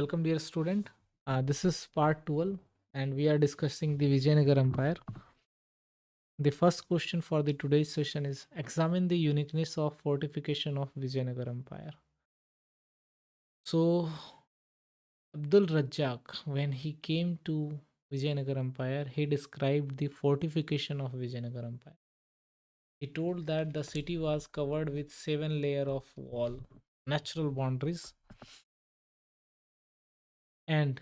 Welcome, dear student. This is part 12, and we are discussing the Vijayanagar Empire. The first question for the today's session is examine the uniqueness of fortification of Vijayanagar Empire. So, Abdul Razzaq, when he came to Vijayanagar Empire, he described the fortification of Vijayanagar Empire. He told that the city was covered with 7 layers of wall, natural boundaries, and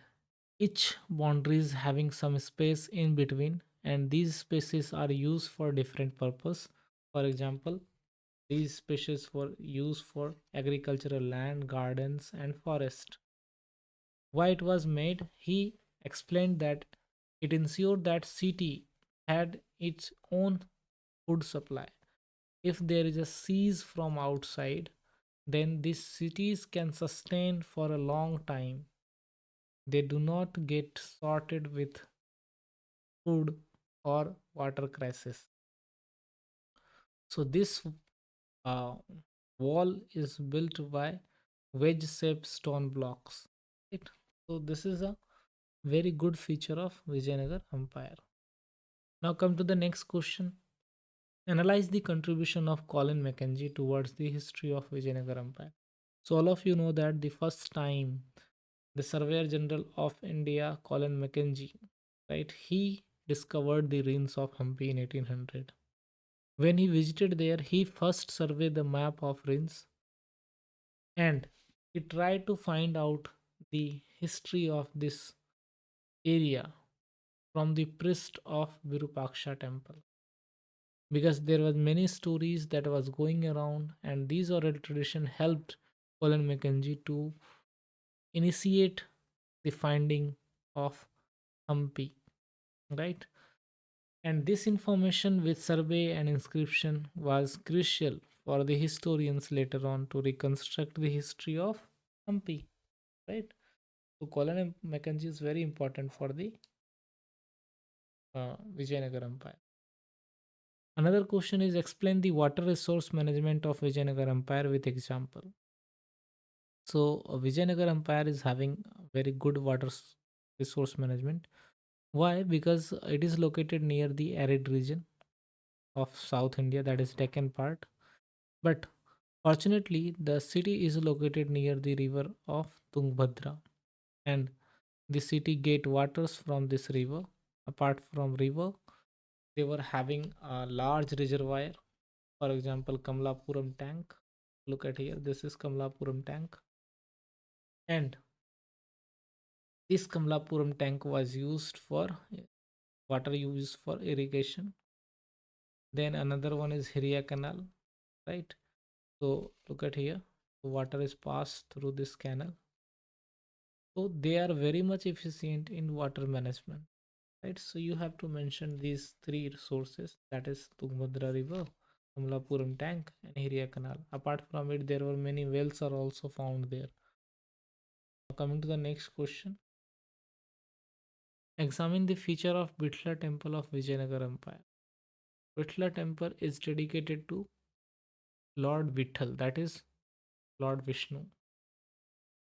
each boundaries having some space in between, and these spaces are used for different purpose. For example, these spaces were used for agricultural land, gardens, and forest. Why it was made? He explained that it ensured that city had its own food supply. If there is a siege from outside, then these cities can sustain for a long time. They do not get sorted with food or water crisis. So this uh, wall is built by wedge-shaped stone blocks. Right? So this is a very good feature of Vijayanagar Empire. Now come to the next question. Analyze the contribution of Colin Mackenzie towards the history of Vijayanagar Empire. So all of you know that the first time the Surveyor General of India, Colin Mackenzie, right, he discovered the ruins of Hampi in 1800. When he visited there, he first surveyed the map of ruins and he tried to find out the history of this area from the priest of Virupaksha temple, because there was many stories that was going around, and these oral tradition helped Colin Mackenzie to initiate the finding of Hampi, right? And this information with survey and inscription was crucial for the historians later on to reconstruct the history of Hampi, right? So Colin Mackenzie is very important for the Vijayanagar Empire. Another question is explain the water resource management of Vijayanagar Empire with example. So Vijayanagar Empire is having very good resource management. Why? Because it is located near the arid region of South India, that is Deccan part. But fortunately, the city is located near the river of Tungbhadra, and the city get waters from this river. Apart from river, they were having a large reservoir. For example, Kamlapuram tank. Look at here. This is Kamlapuram tank, and this Kamlapuram tank was used for water used for irrigation. Then another one is Hiria Canal, right? So look at here. The water is passed through this canal. So they are very much efficient in water management, right? So you have to mention these three resources, that is Tungabhadra River, Kamlapuram Tank, and Hiria Canal. Apart from it, there were many wells are also found there. Now coming to the next question. Examine the feature of Bitla Temple of Vijayanagar Empire. Bitla Temple is dedicated to Lord Vithal, that is Lord Vishnu.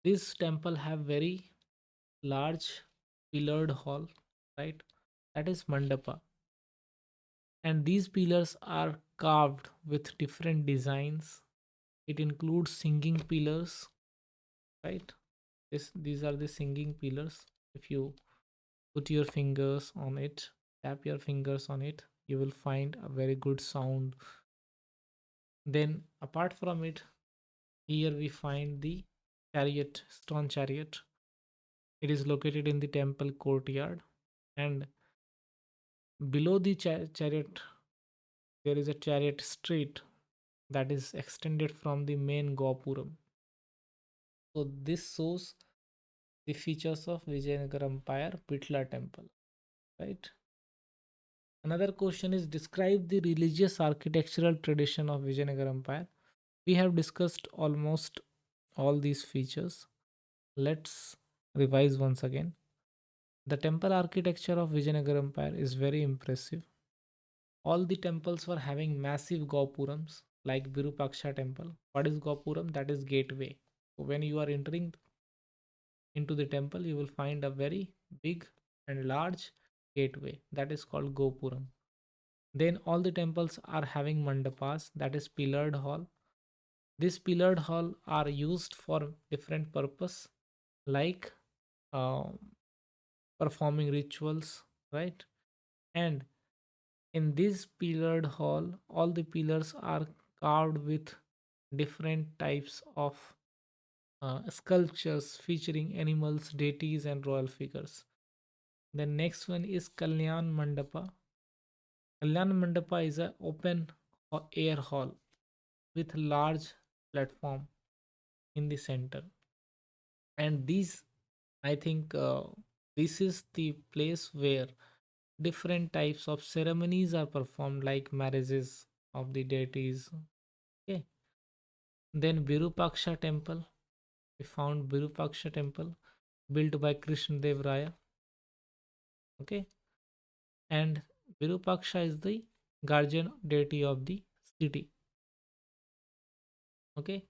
This temple have very large pillared hall, right? That is Mandapa. And these pillars are carved with different designs. It includes singing pillars, right? These are the singing pillars. If you put your fingers on it, tap your fingers on it, you will find a very good sound. Then apart from it, here we find the chariot, stone chariot. It is located in the temple courtyard, and below the chariot there is a chariot street that is extended from the main Gopuram. So this shows the features of Vijayanagar Empire Pitla temple, right? Another question is describe the religious architectural tradition of Vijayanagar Empire. We have discussed almost all these features. Let's revise once again. The temple architecture of Vijayanagar Empire is very impressive. All the temples were having massive Gopurams like Virupaksha temple. What is Gopuram? That is gateway. So when you are entering into the temple, you will find a very big and large gateway that is called Gopuram. Then all the temples are having mandapas, that is pillared hall. These pillared hall are used for different purpose, like uh, performing rituals, right? And in this pillared hall, all the pillars are carved with different types of sculptures featuring animals, deities, and royal figures. The next one is Kalyan Mandapa. Kalyan Mandapa is an open air hall with large platform in the center. And these, I think, this is the place where different types of ceremonies are performed, like marriages of the deities. Okay. Then Virupaksha temple. We found Virupaksha temple built by Krishna Dev Raya. Okay. And Virupaksha is the guardian deity of the city. Okay.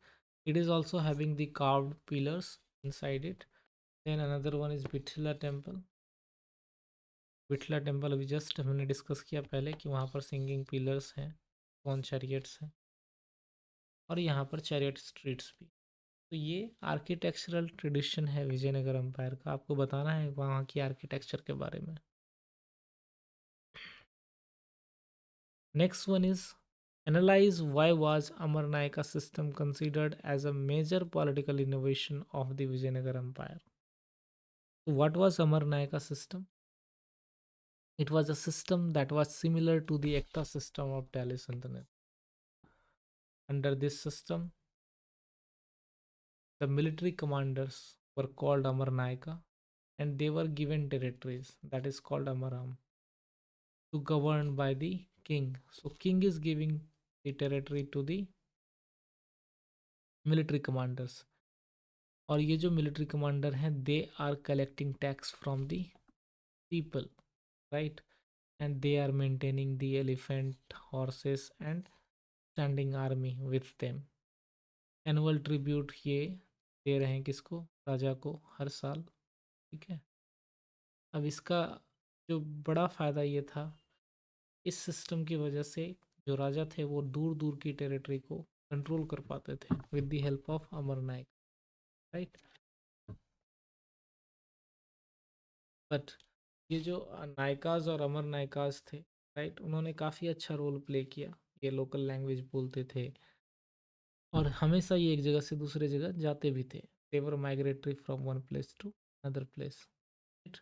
It is also having the carved pillars inside it. Then another one is Vithila temple. Vitthala temple अभी just हमने discuss किया पहले कि वहाँ पर singing pillars हैं, कौन chariots हैं, और यहाँ पर चैरियट स्ट्रीट्स भी। तो ये आर्किटेक्चरल ट्रेडिशन है विजयनगर एम्पायर का, आपको बताना है वहाँ की आर्किटेक्चर के बारे में। Next one is analyse why was Amaranayaka system considered as a major political innovation of the Vijayanagara empire. What was Amaranayaka system? It was a system that was similar to the Ekta system of Delhi Sultanate. Under this system, the military commanders were called Amarnaika and they were given territories, that is called Amaram, to govern by the king. So king is giving the territory to the military commanders. और ये जो military commander हैं, they are collecting tax from the people, right? And they are maintaining the elephant, horses and standing army with them. Annual tribute ये दे रहे हैं किसको? राजा को हर साल। ठीक है। अब इसका जो बड़ा फ़ायदा ये था, इस सिस्टम की वजह से जो राजा थे वो दूर दूर की टेरिटरी को कंट्रोल कर पाते थे with the help of Amar Nayak, right. But ये जो नायकाज और अमर नायकाज थे, राइट, उन्होंने काफ़ी अच्छा रोल प्ले किया। ये लोकल लैंग्वेज बोलते थे और हमेशा ये एक जगह से दूसरे जगह जाते भी थे। They were migratory from one place to another place, right.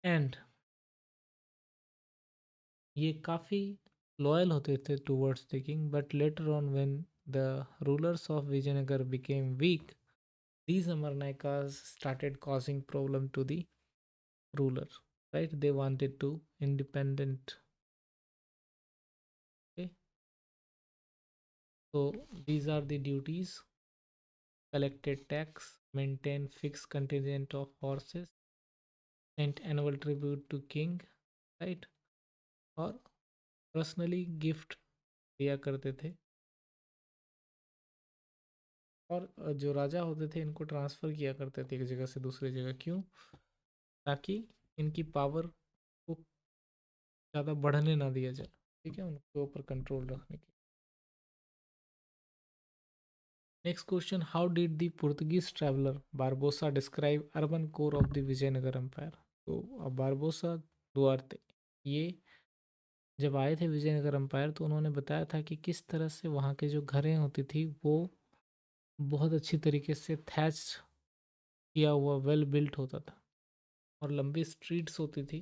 And ये काफ़ी लॉयल होते थे towards the king, but later on when the rulers of Vijayanagara became weak, these Amarnakas started causing problem to the ruler, right? They wanted to independent. Okay, so these are the duties: collected tax, maintain fixed contingent of horses, sent annual tribute to king, right? और personally gift दिया करते थे। और जो राजा होते थे इनको transfer किया करते थे एक जगह से दूसरी जगह, क्यों? ताकि इनकी पावर को ज़्यादा बढ़ने ना दिया जाए, ठीक है, उनके ऊपर कंट्रोल रखने के। Next question, how did the Portuguese traveller Barbosa describe urban core of the Vijayanagara empire? तो अब बारबोसा दुआरते ये जब आए थे विजयनगर एम्पायर तो उन्होंने बताया था कि किस तरह से वहाँ के जो घरें होती थी वो बहुत अच्छी तरीके से थैच किया हुआ वेल बिल्ट होता था और लंबी स्ट्रीट्स होती थी,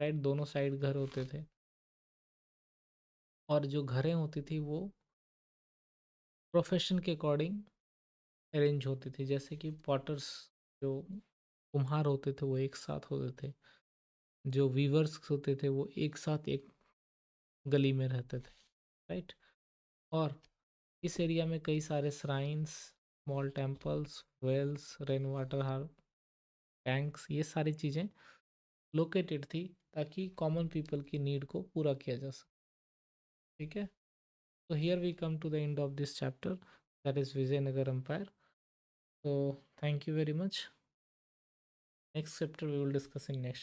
राइट, दोनों साइड घर होते थे। और जो घरें होती थी वो प्रोफेशन के अकॉर्डिंग अरेंज होती थी, जैसे कि पॉटर्स जो कुम्हार होते थे वो एक साथ होते थे, जो वीवर्स होते थे वो एक साथ एक गली में रहते थे, राइट। और इस एरिया में कई सारे shrines, small temples, wells, rain water हार टैंक्स, ये सारी चीज़ें लोकेटेड थी ताकि कॉमन पीपल की नीड को पूरा किया जा सके, ठीक है। So here we come to the end of this chapter, that is Vijayanagar Empire. So thank you very much. Next chapter we will discuss in next.